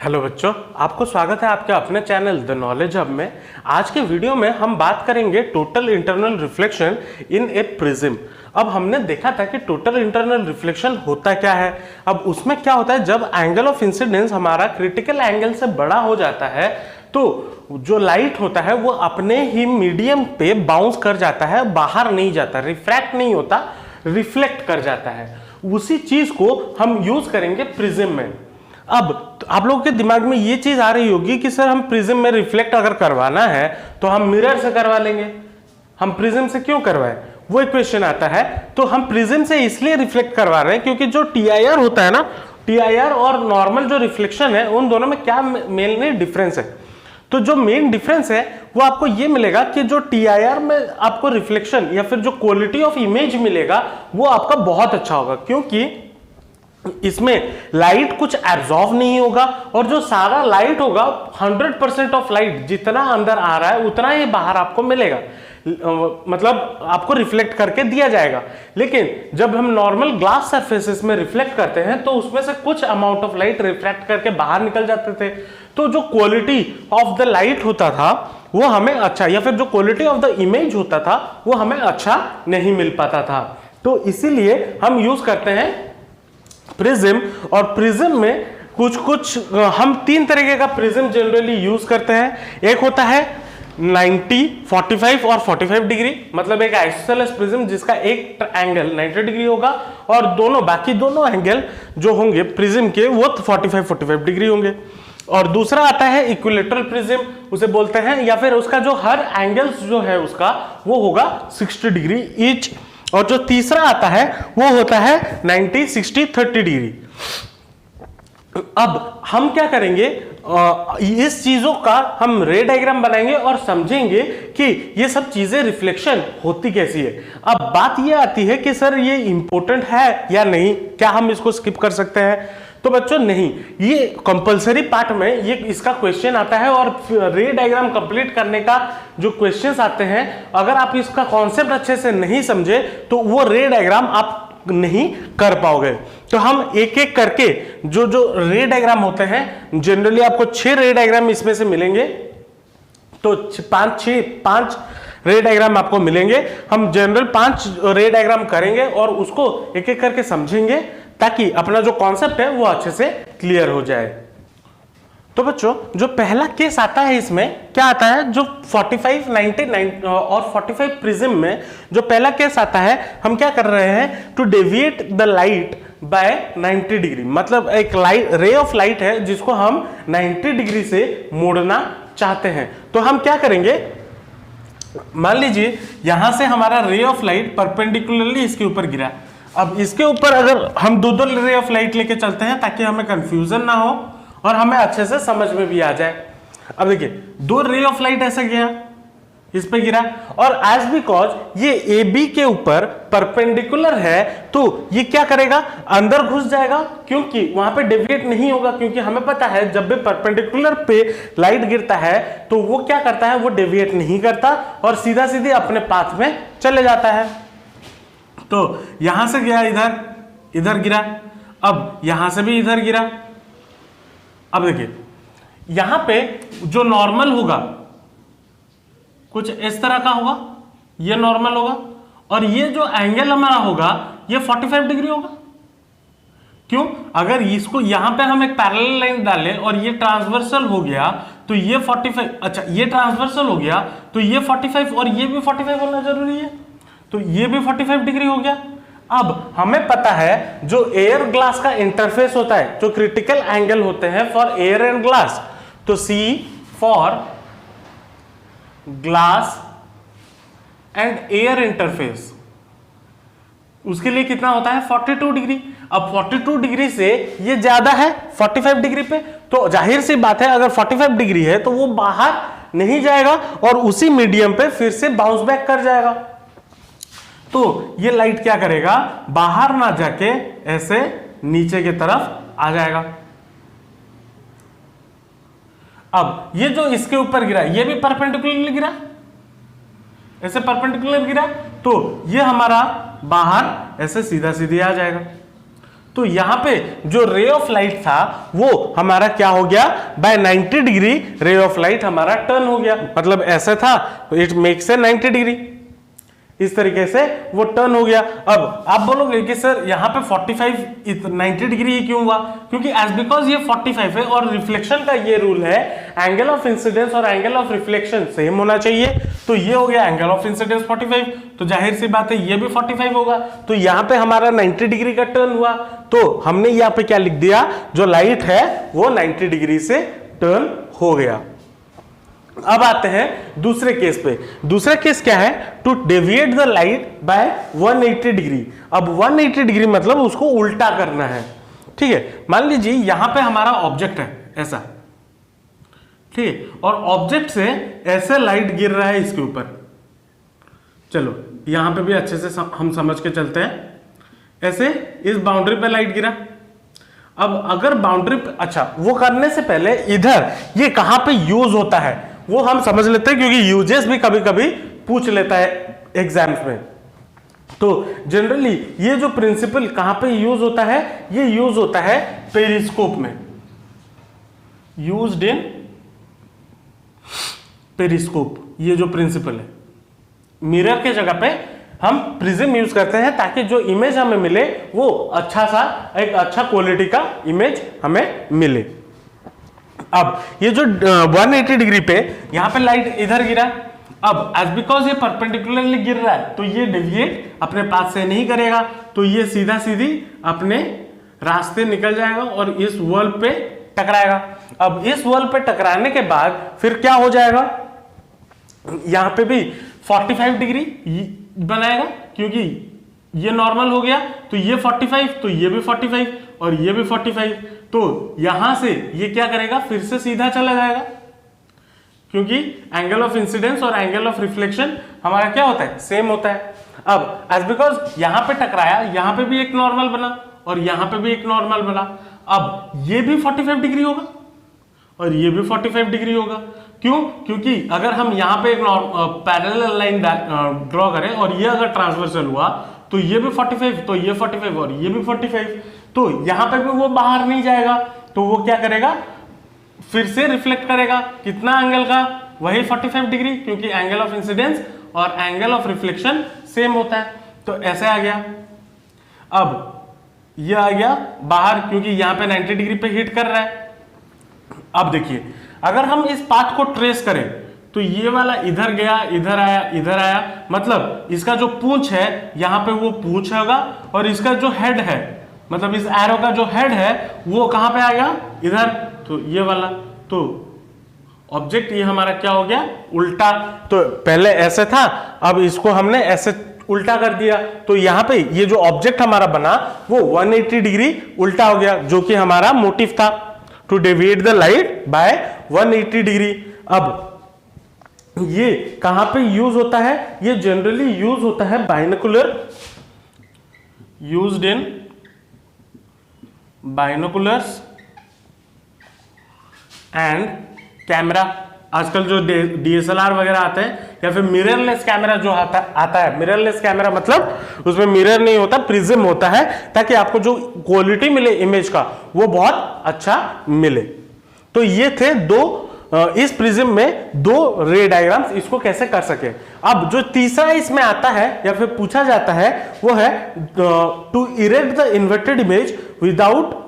Hello बच्चों, आपको स्वागत है आपके अपने चैनल द नॉलेज हब में। आज के वीडियो में हम बात करेंगे total internal reflection in A prism. अब हमने देखा था कि टोटल इंटरनल रिफ्लेक्शन होता क्या है। अब उसमें क्या होता है, जब एंगल ऑफ इंसिडेंस हमारा क्रिटिकल एंगल से बड़ा हो जाता है तो जो लाइट होता है वो अपने ही मीडियम पे बाउंस कर जाता है, बाहर नहीं जाता, रिफ्रैक्ट नहीं होता, रिफ्लेक्ट कर जाता है। उसी चीज को हम यूज करेंगे प्रिज्म में। अब तो आप लोगों के दिमाग में ये चीज आ रही होगी कि सर हम प्रिज्म में रिफ्लेक्ट अगर करवाना है तो हम मिरर से करवा लेंगे, हम प्रिज्म से क्यों करवाएं? वो एक क्वेश्चन आता है। तो हम प्रिज्म से इसलिए रिफ्लेक्ट करवा रहे हैं क्योंकि जो टीआईआर होता है ना, टीआईआर और नॉर्मल जो रिफ्लेक्शन है उन दोनों में क्या मेनली डिफरेंस है। तो जो मेन डिफरेंस है वो आपको ये मिलेगा कि जो टीआईआर में आपको रिफ्लेक्शन या फिर जो क्वालिटी ऑफ इमेज मिलेगा वो आपका बहुत अच्छा होगा, क्योंकि इसमें लाइट कुछ एब्जॉर्ब नहीं होगा और जो सारा लाइट होगा 100% ऑफ लाइट जितना अंदर आ रहा है उतना ही बाहर आपको मिलेगा, मतलब आपको रिफ्लेक्ट करके दिया जाएगा। लेकिन जब हम नॉर्मल ग्लास सरफेसेस में रिफ्लेक्ट करते हैं तो उसमें से कुछ अमाउंट ऑफ लाइट रिफ्लेक्ट करके बाहर निकल जाते थे, तो जो क्वालिटी ऑफ द लाइट होता था वो हमें अच्छा, या फिर जो क्वालिटी ऑफ द इमेज होता था वो हमें अच्छा नहीं मिल पाता था। तो इसीलिए हम यूज करते हैं प्रिज्म। और प्रिज्म में कुछ हम तीन तरीके का प्रिज्म जनरली यूज करते हैं। एक होता है 90, 45 और 45 डिग्री, मतलब एक आइसोसेलेस प्रिज्म जिसका एक एंगल 90 डिग्री होगा और बाकी दोनों एंगल जो होंगे प्रिज्म के वो 45 डिग्री होंगे। और दूसरा आता है इक्विलेटरल प्रिज्म उसे बोलते हैं, या फिर उसका जो हर एंगल्स जो है उसका वो होगा 60 डिग्री ईच। और जो तीसरा आता है वो होता है 90, 60, 30 डिग्री। अब हम क्या करेंगे, इस चीजों का हम रे डायग्राम बनाएंगे और समझेंगे कि ये सब चीजें रिफ्लेक्शन होती कैसी है। अब बात ये आती है कि सर ये इंपॉर्टेंट है या नहीं, क्या हम इसको स्किप कर सकते हैं? तो बच्चों नहीं, ये कंपलसरी पार्ट में ये इसका क्वेश्चन आता है और रे डायग्राम कंप्लीट करने का जो क्वेश्चंस आते हैं, अगर आप इसका कॉन्सेप्ट अच्छे से नहीं समझे तो वो रे डायग्राम आप नहीं कर पाओगे। तो हम एक एक करके जो रे डायग्राम होते हैं, जनरली आपको 6 रे डायग्राम इसमें से मिलेंगे, तो 5 रे डायग्राम आपको मिलेंगे। हम जनरल 5 रे डायग्राम करेंगे और उसको एक एक करके समझेंगे ताकि अपना जो कॉन्सेप्ट है वो अच्छे से क्लियर हो जाए। तो बच्चों जो पहला केस आता है इसमें क्या आता है, जो 45, 90 और 45 प्रिज्म में जो पहला केस आता है, हम क्या कर रहे हैं, to deviate the light by 90 degree, मतलब एक रे ऑफ लाइट है जिसको हम 90 डिग्री से मोड़ना चाहते हैं। तो हम क्या करेंगे, मान लीजिए यहां से हमारा रे ऑफ लाइट परपेंडिकुलरली इसके ऊपर गिरा। अब इसके ऊपर अगर हम दो रे ऑफ लाइट लेके चलते हैं ताकि हमें कंफ्यूजन ना हो और हमें अच्छे से समझ में भी आ जाए। अब देखिए 2 रे ऑफ लाइट ऐसे गया, इस पे गिरा, और एज बिकॉज ये ए बी के ऊपर परपेंडिकुलर है तो ये क्या करेगा, अंदर घुस जाएगा, क्योंकि वहां पे डेविएट नहीं होगा, क्योंकि हमें पता है जब भी परपेंडिकुलर पे लाइट गिरता है तो वो क्या करता है, वो डेविएट नहीं करता और सीधा सीधे अपने पाथ में चले जाता है। तो यहां से गया इधर गिरा, अब यहां से भी इधर गिरा। अब देखिए यहां पे जो नॉर्मल होगा कुछ इस तरह का होगा, ये नॉर्मल होगा, और ये जो एंगल हमारा होगा ये 45 डिग्री होगा। क्यों? अगर इसको यहां पे हम एक पैरेलल लाइन डालें और ये ट्रांसवर्सल हो गया तो ये 45, अच्छा ये ट्रांसवर्सल हो गया तो ये 45 और ये भी 45 होना जरूरी है, तो ये भी 45 डिग्री हो गया। अब हमें पता है जो एयर ग्लास का इंटरफेस होता है, जो क्रिटिकल एंगल होते हैं फॉर एयर एंड ग्लास, तो C for glass and air interface, उसके लिए कितना होता है 42 डिग्री। अब 42 डिग्री से ये ज्यादा है 45 डिग्री पे, तो जाहिर सी बात है अगर 45 डिग्री है तो वो बाहर नहीं जाएगा और उसी मीडियम पे फिर से बाउंस बैक कर जाएगा। तो ये लाइट क्या करेगा, बाहर ना जाके ऐसे नीचे की तरफ आ जाएगा। अब ये जो इसके ऊपर गिरा ये भी परपेंडिकुलरली गिरा, ऐसे परपेंडिकुलर गिरा, तो ये हमारा बाहर ऐसे सीधा सीधे आ जाएगा। तो यहां पे जो रे ऑफ लाइट था वो हमारा क्या हो गया, by 90 degree ray of light हमारा टर्न हो गया, मतलब ऐसे था तो इट मेक्स ए 90 डिग्री, इस तरीके से वो टर्न हो गया। अब आप बोलोगे कि सर यहाँ पे 45 90 डिग्री ही क्यों हुआ, क्योंकि एज बिकॉज ये 45 है और रिफ्लेक्शन का ये रूल है एंगल ऑफ इंसिडेंस और एंगल ऑफ रिफ्लेक्शन सेम होना चाहिए, तो ये हो गया एंगल ऑफ इंसिडेंस 45, तो जाहिर सी बात है ये भी 45 होगा, तो यहाँ पे हमारा 90 डिग्री का टर्न हुआ, तो हमने यहाँ पे क्या लिख दिया, जो लाइट है वो 90 डिग्री से टर्न हो गया। अब आते हैं दूसरे केस पे। दूसरा केस क्या है, to deviate the light by 180 degree. अब 180 डिग्री मतलब उसको उल्टा करना है, ठीक है। मान लीजिए यहां पे हमारा ऑब्जेक्ट है ऐसा, ठीक है, और ऑब्जेक्ट से ऐसे लाइट गिर रहा है इसके ऊपर, चलो यहां पे भी अच्छे से हम समझ के चलते हैं, ऐसे इस बाउंड्री पे लाइट गिरा। अब अगर बाउंड्री पे, अच्छा वो करने से पहले इधर ये कहां पे यूज होता है वो हम समझ लेते हैं, क्योंकि यूजेस भी कभी कभी पूछ लेता है एग्जाम्स में। तो जनरली ये जो प्रिंसिपल कहां पे यूज होता है, ये यूज होता है पेरिस्कोप में, यूज्ड इन पेरिस्कोप। ये जो प्रिंसिपल है, मिरर के जगह पे हम प्रिज्म यूज करते हैं ताकि जो इमेज हमें मिले वो अच्छा सा, एक अच्छा क्वालिटी का इमेज हमें मिले। अब ये जो 180 डिग्री पे यहां पे लाइट इधर गिरा, अब एज बिकॉज ये परपेंडिकुलरली गिर रहा है तो ये डेविएट अपने पाथ से नहीं करेगा, तो ये सीधा सीधी अपने रास्ते निकल जाएगा और इस वॉल पे टकराएगा। अब इस वॉल पे टकराने के बाद फिर क्या हो जाएगा, यहां पे भी 45 डिग्री बनाएगा, क्योंकि ये नॉर्मल हो गया, तो ये 45, तो ये भी 45 और ये भी 45, तो यहां से ये क्या करेगा, फिर से सीधा चला जाएगा, क्योंकि एंगल ऑफ इंसिडेंस और एंगल ऑफ रिफ्लेक्शन हमारा क्या होता है, सेम होता है। अब एज बिकॉज यहां पे टकराया, यहां पे भी एक नॉर्मल बना और यहां पे भी एक नॉर्मल बना, अब ये भी 45 डिग्री होगा और ये भी 45 डिग्री होगा। क्यों, क्योंकि अगर हम यहां पे एक पैरेलल लाइन ड्रॉ करें और ये अगर ट्रांसवर्सल हुआ तो ये भी 45, तो ये 45 और ये भी 45, तो यहां पे भी वो बाहर नहीं जाएगा, तो वो क्या करेगा, फिर से रिफ्लेक्ट करेगा, कितना एंगल का, वही 45 डिग्री, क्योंकि एंगल ऑफ इंसिडेंस और एंगल ऑफ रिफ्लेक्शन सेम होता है। तो ऐसे आ गया। अब ये आ गया बाहर, क्योंकि यहां पे 90 डिग्री पे हिट कर रहा है। अब देखिए अगर हम इस पाथ को ट्रेस करें तो ये वाला इधर गया, इधर आया, इधर आया, मतलब इसका जो पूंछ है यहां पे वो पूंछ होगा और इसका जो हेड है, मतलब इस एरो का जो हेड है वो कहां पे आएगा, इधर, तो ये वाला, तो ऑब्जेक्ट ये हमारा क्या हो गया, उल्टा। तो पहले ऐसे था, अब इसको हमने ऐसे उल्टा कर दिया, तो यहां पे ये जो ऑब्जेक्ट हमारा बना वो 180 डिग्री उल्टा हो गया, जो कि हमारा मोटिव था, to deviate the light by 180 degree. अब ये कहां पे यूज होता है, ये जनरली यूज होता है binocular, used in binoculars and camera. आजकल जो DSLR वगैरह आते हैं या फिर मिररलेस कैमरा जो आता है, मिररलेस कैमरा मतलब उसमें मिरर नहीं होता, प्रिज्म होता है, ताकि आपको जो क्वालिटी मिले इमेज का वो बहुत अच्छा मिले। तो ये थे दो, इस प्रिज्म में दो रे डायग्राम्स, इसको कैसे कर सके। अब जो तीसरा इसमें आता है या फिर पूछा जाता है वो है to erect the inverted image without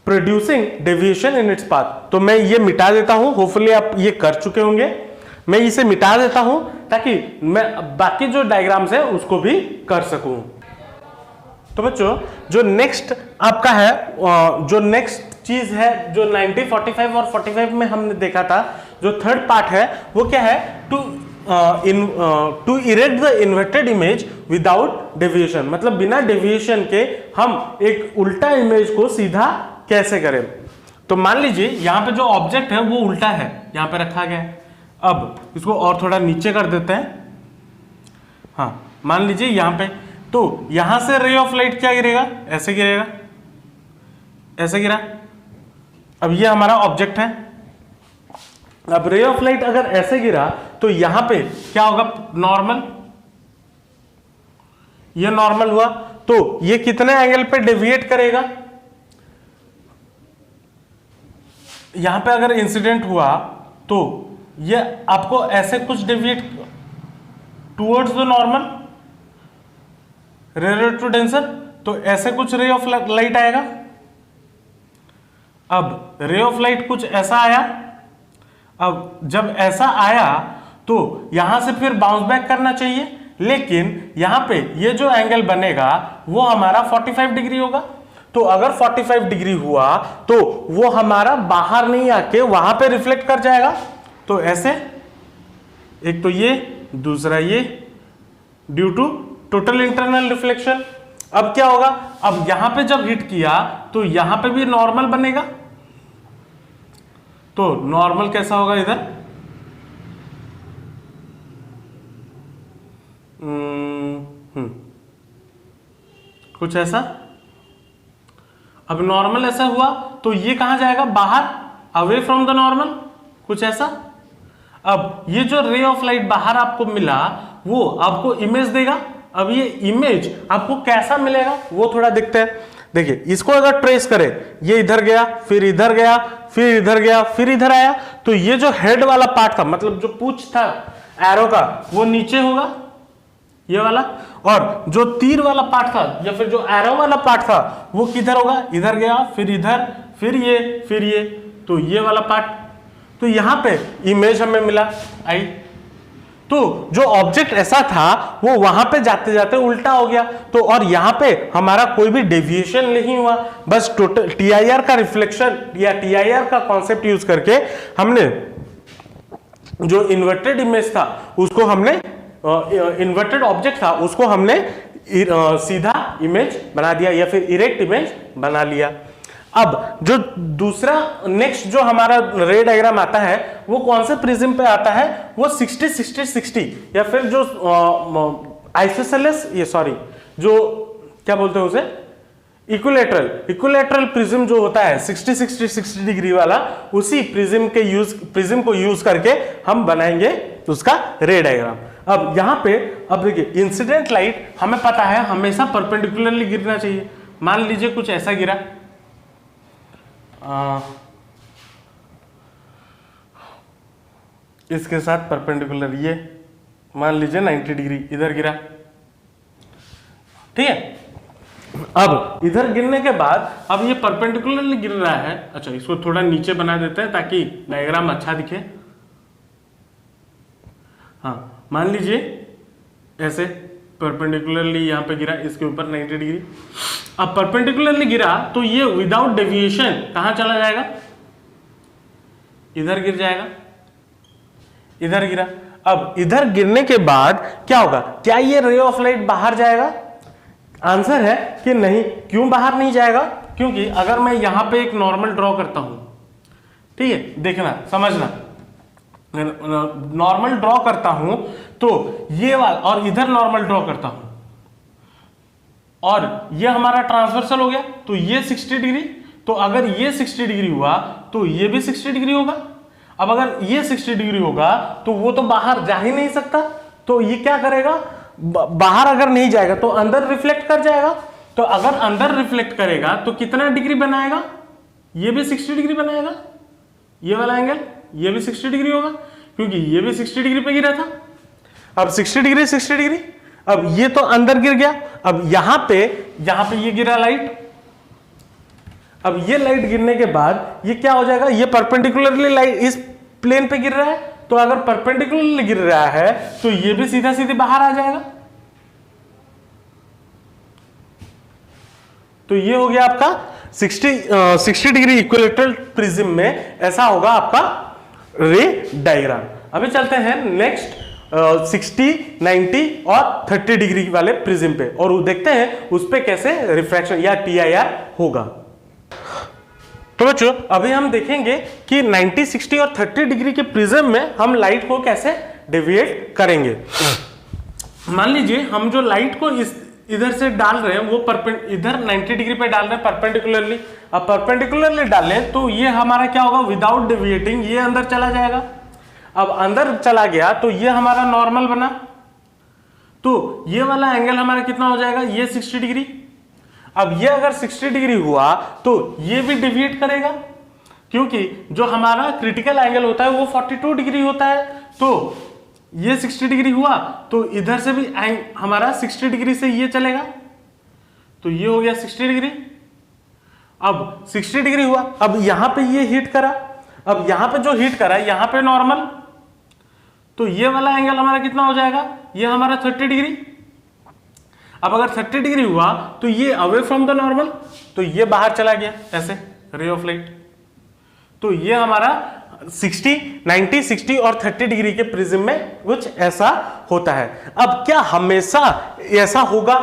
producing deviation in its path. तो मैं ये मिटा देता हूं, होपफुली आप ये कर चुके होंगे, मैं इसे मिटा देता हूं ताकि मैं बाकी जो डायग्राम्स है उसको भी कर सकूं। तो बच्चों जो नेक्स्ट आपका है, जो नेक्स्ट चीज है जो 90, 45 और 45 में हमने देखा था, जो थर्ड पार्ट है वो क्या है, to erect the inverted image without deviation, मतलब बिना डेविएशन के हम एक उल्टा इमेज को सीधा कैसे करें। तो मान लीजिए यहां पे जो ऑब्जेक्ट है वो उल्टा है, यहां पे रखा गया है। अब इसको और थोड़ा नीचे कर देते हैं। हाँ, मान लीजिए यहां पे, तो यहां से रे ऑफ लाइट क्या गिरेगा, ऐसे गिरेगा, ऐसे गिरा। अब ये हमारा ऑब्जेक्ट है। अब रे ऑफ लाइट अगर ऐसे गिरा तो यहां पे क्या होगा, नॉर्मल, ये नॉर्मल हुआ, तो ये कितने एंगल पे डेविएट करेगा, यहां पे अगर इंसिडेंट हुआ तो ये आपको ऐसे कुछ deviate towards the normal rarer to denser, तो ऐसे कुछ रे ऑफ लाइट आएगा। अब रे ऑफ लाइट कुछ ऐसा आया, अब जब ऐसा आया तो यहां से फिर बाउंस बैक करना चाहिए, लेकिन यहां पे ये जो एंगल बनेगा वो हमारा 45 डिग्री होगा। तो अगर 45 डिग्री हुआ तो वो हमारा बाहर नहीं आके वहां पे रिफ्लेक्ट कर जाएगा। तो ऐसे एक तो ये, दूसरा ये, due to total internal reflection. अब क्या होगा, अब यहां पे जब हिट किया तो यहां पे भी नॉर्मल बनेगा। तो नॉर्मल कैसा होगा इधर, कुछ ऐसा। अब नॉर्मल ऐसा हुआ तो ये कहां जाएगा, बाहर, अवे फ्रॉम द नॉर्मल, कुछ ऐसा। अब ये जो रे ऑफ लाइट बाहर आपको मिला वो आपको इमेज देगा। अब ये इमेज आपको कैसा मिलेगा वो थोड़ा देखते हैं। देखिए इसको अगर ट्रेस करें, ये इधर गया, फिर इधर गया, फिर इधर गया, फिर इधर आया, तो ये जो हेड वाला पार्ट था, मतलब जो पूंछ था एरो का, वो नीचे होगा ये वाला, और जो तीर वाला पार्ट था या फिर जो एरो वाला पार्ट था वो किधर होगा, इधर गया, फिर इधर, फिर ये, तो ये वाला पार्ट। तो यहां पे इमेज हमें मिला आई। तो जो ऑब्जेक्ट ऐसा था वो वहां पे जाते जाते उल्टा हो गया। तो और यहां पे हमारा कोई भी डेविएशन नहीं हुआ, बस टोटल टीआईआर का रिफ्लेक्शन या टीआईआर का कॉन्सेप्ट यूज करके हमने जो इन्वर्टेड इमेज था उसको हमने इन्वर्टेड ऑब्जेक्ट था उसको हमने सीधा इमेज बना दिया या फिर इरेक्ट इमेज बना लिया। अब जो दूसरा नेक्स्ट जो हमारा रे डायग्राम आता है वो कौन से प्रिज्म पे आता है, वो 60-60-60 या फिर जो आइसोसेलेस, ये सॉरी जो क्या बोलते हैं उसे, इक्विलैटरल प्रिज्म जो होता है 60-60-60 डिग्री वाला, उसी प्रिज्म को यूज करके हम बनाएंगे उसका रे डायग्राम। अब यहां पे अब देखिए इंसिडेंट लाइट हमें पता है हमेशा परपेंडिकुलरली गिरना चाहिए। मान लीजिए कुछ ऐसा गिरा, इसके साथ परपेंडिकुलर, ये मान लीजिए 90 डिग्री इधर गिरा, ठीक है। अब इधर गिरने के बाद अब ये परपेंडिकुलरली गिर रहा है। अच्छा इसको थोड़ा नीचे बना देते हैं ताकि डायग्राम अच्छा दिखे। हाँ मान लीजिए ऐसे परपेंडिकुलरली यहां पे गिरा, इसके ऊपर 90 डिग्री। अब परपेंडिकुलरली गिरा तो ये विदाउट डेविएशन कहां चला जाएगा, इधर गिर जाएगा, इधर गिरा। अब इधर गिरने के बाद क्या होगा, क्या ये रे ऑफ लाइट बाहर जाएगा? आंसर है कि नहीं। क्यों बाहर नहीं जाएगा? क्योंकि अगर मैं यहां पे एक नॉर्मल ड्रॉ करता हूं, ठीक है, देखना समझना, नॉर्मल ड्रॉ करता हूं तो ये वाला, और इधर नॉर्मल ड्रॉ करता हूं और ये हमारा ट्रांसवर्सल हो गया, तो ये 60 डिग्री, तो अगर ये 60 डिग्री हुआ तो ये भी 60 डिग्री होगा। अब अगर ये 60 डिग्री होगा तो वो तो बाहर जा ही नहीं सकता, तो ये क्या करेगा, बाहर अगर नहीं जाएगा तो अंदर रिफ्लेक्ट कर जाएगा। तो अगर अंदर रिफ्लेक्ट करेगा तो कितना डिग्री बनाएगा, ये भी 60 डिग्री बनाएगा, ये वाला एंगल, ये भी 60 डिग्री होगा क्योंकि ये भी 60 डिग्री पे गिरा था। अब 60 डिग्री 60 डिग्री, अब ये तो अंदर गिर गया। अब यहां पे ये गिरा लाइट। अब ये लाइट गिरने के बाद ये क्या हो जाएगा, ये परपेंडिकुलरली लाइट इस प्लेन पे गिर रहा है, तो अगर परपेंडिकुलरली गिर रहा है तो ये भी सीधा सीधे बाहर आ जाएगा। तो ये हो गया आपका 60 डिग्री इक्विलैटरल प्रिज्म में ऐसा होगा आपका रे डायग्राम। अभी चलते हैं नेक्स्ट 60, 90 और 30 डिग्री वाले प्रिज्म पे और देखते हैं उस पे कैसे रिफ्रैक्शन या टीआईआर होगा। तो बच्चों अभी हम देखेंगे कि 90, 60 और 30 डिग्री के प्रिज्म में हम लाइट को कैसे डेविएट करेंगे। मान लीजिए हम जो लाइट को इधर से डाल रहे हैं वो इधर 90 डिग्री पे डाल रहे हैं परपेंडिकुलरली। अब परपेंडिकुलरली डालें तो ये हमारा क्या होगा, विदाउट डेविएटिंग ये अंदर चला जाएगा। अब अंदर चला गया तो ये हमारा नॉर्मल बना, तो ये वाला एंगल हमारा कितना हो जाएगा, ये 60 डिग्री। अब ये अगर 60 डिग्री हुआ तो ये भी डेविएट करेगा, क्योंकि जो हमारा क्रिटिकल एंगल होता है वो 42 डिग्री होता है, तो ये 60 डिग्री हुआ तो इधर से भी हमारा 60 डिग्री से ये चलेगा, तो ये हो गया 60 डिग्री। अब 60 डिग्री हुआ, अब यहां पे ये हिट करा, अब यहां पे जो हिट करा यहां पे नॉर्मल, तो ये वाला एंगल हमारा कितना हो जाएगा, ये हमारा 30 डिग्री। अब अगर 30 डिग्री हुआ तो ये अवे फ्रॉम द नॉर्मल, तो ये बाहर चला गया ऐसे रे ऑफ लाइट, तो ये हमारा 60, 90, 60 और 30 डिग्री के प्रिज्म में कुछ ऐसा होता है। अब क्या हमेशा ऐसा होगा,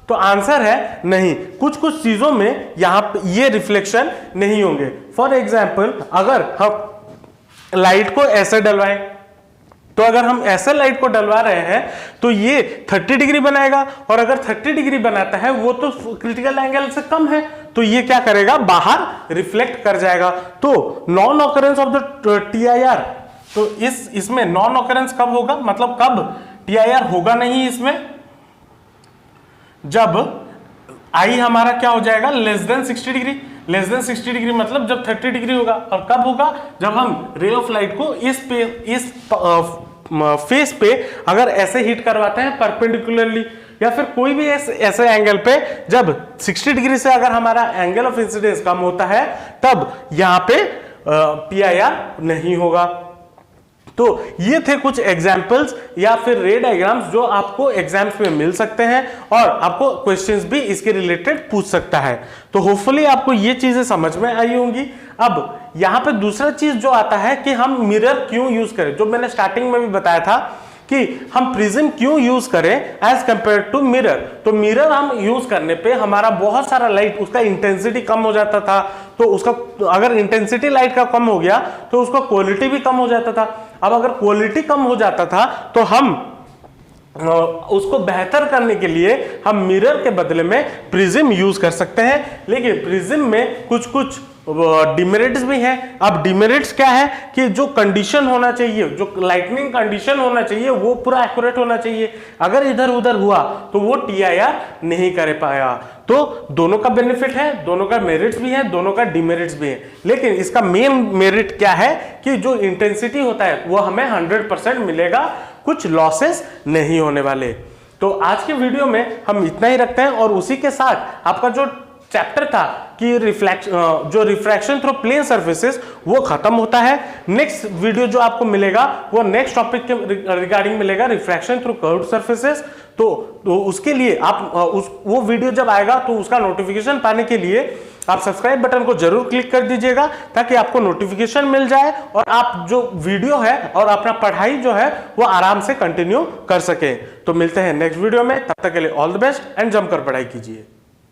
तो आंसर है नहीं, कुछ कुछ चीजों में यहां पे ये रिफ्लेक्शन नहीं होंगे। फॉर एग्जाम्पल अगर हम लाइट को ऐसे डलवाएं, तो अगर हम ऐसे लाइट को डलवा रहे हैं तो ये 30 डिग्री बनाएगा, और अगर 30 डिग्री बनाता है वो तो क्रिटिकल एंगल से कम है, तो ये क्या करेगा, बाहर रिफ्लेक्ट कर जाएगा। तो non occurrence of the TIR, तो इसमें नॉन ऑकरेंस कब होगा, मतलब कब TIR होगा नहीं इसमें, जब आई हमारा क्या हो जाएगा, less than 60 degree. Less than 60 degree मतलब जब 30 डिग्री होगा, और कब होगा, जब हम रे ऑफ लाइट को इस फेस पे अगर ऐसे हिट करवाते हैं परपेंडिकुलरली, या फिर कोई भी ऐसे एंगल पे जब 60 डिग्री से अगर हमारा एंगल ऑफ इंसिडेंस कम होता है, तब यहां पे PIR नहीं होगा। तो ये थे कुछ एग्जाम्पल्स या फिर रे डायग्राम्स जो आपको एग्जाम्स में मिल सकते हैं, और आपको क्वेश्चंस भी इसके रिलेटेड पूछ सकता है। तो होपफुली आपको ये चीजें समझ में आई होंगी। अब यहां पे दूसरा चीज जो आता है कि हम मिरर क्यों यूज करें, जो मैंने स्टार्टिंग में भी बताया था कि हम प्रिज्म क्यों यूज करें एज कंपेयर टू मिरर। तो मिरर हम यूज करने पे हमारा बहुत सारा लाइट, उसका इंटेंसिटी कम हो जाता था, तो उसका अगर इंटेंसिटी लाइट का कम हो गया तो उसका क्वालिटी भी कम हो जाता था। अब अगर क्वालिटी कम हो जाता था तो हम उसको बेहतर करने के लिए हम मिरर के बदले में प्रिज्म यूज कर सकते हैं। लेकिन प्रिज्म में कुछ कुछ डिमेरिट्स भी हैं। अब डिमेरिट्स क्या है कि जो कंडीशन होना चाहिए, जो लाइटनिंग कंडीशन होना चाहिए वो पूरा एक्यूरेट होना चाहिए। अगर इधर उधर हुआ तो वो TIR नहीं कर पाया। तो दोनों का बेनिफिट है, दोनों का मेरिट्स भी है, दोनों का डिमेरिट्स भी है। लेकिन इसका मेन मेरिट क्या है कि जो इंटेंसिटी होता है वो हमें 100% मिलेगा, कुछ लॉसेस नहीं होने वाले। तो आज के वीडियो में हम इतना ही रखते हैं, और उसी के साथ आपका जो चैप्टर था कि जो रिफ्रैक्शन थ्रू प्लेन सर्फेसेस, वो खत्म होता है। नेक्स्ट वीडियो जो आपको मिलेगा वो नेक्स्ट टॉपिक के रिगार्डिंग मिलेगा, रिफ्रैक्शन थ्रू कर्व्ड सर्फेसेस। तो उसके लिए आप वो वीडियो जब आएगा तो उसका नोटिफिकेशन पाने के लिए आप सब्सक्राइब बटन को जरूर क्लिक कर दीजिएगा, ताकि आपको नोटिफिकेशन मिल जाए और आप जो वीडियो है और अपना पढ़ाई जो है वो आराम से कंटिन्यू कर सके। तो मिलते हैं नेक्स्ट वीडियो में, तब तक के लिए ऑल द बेस्ट एंड जमकर पढ़ाई कीजिए।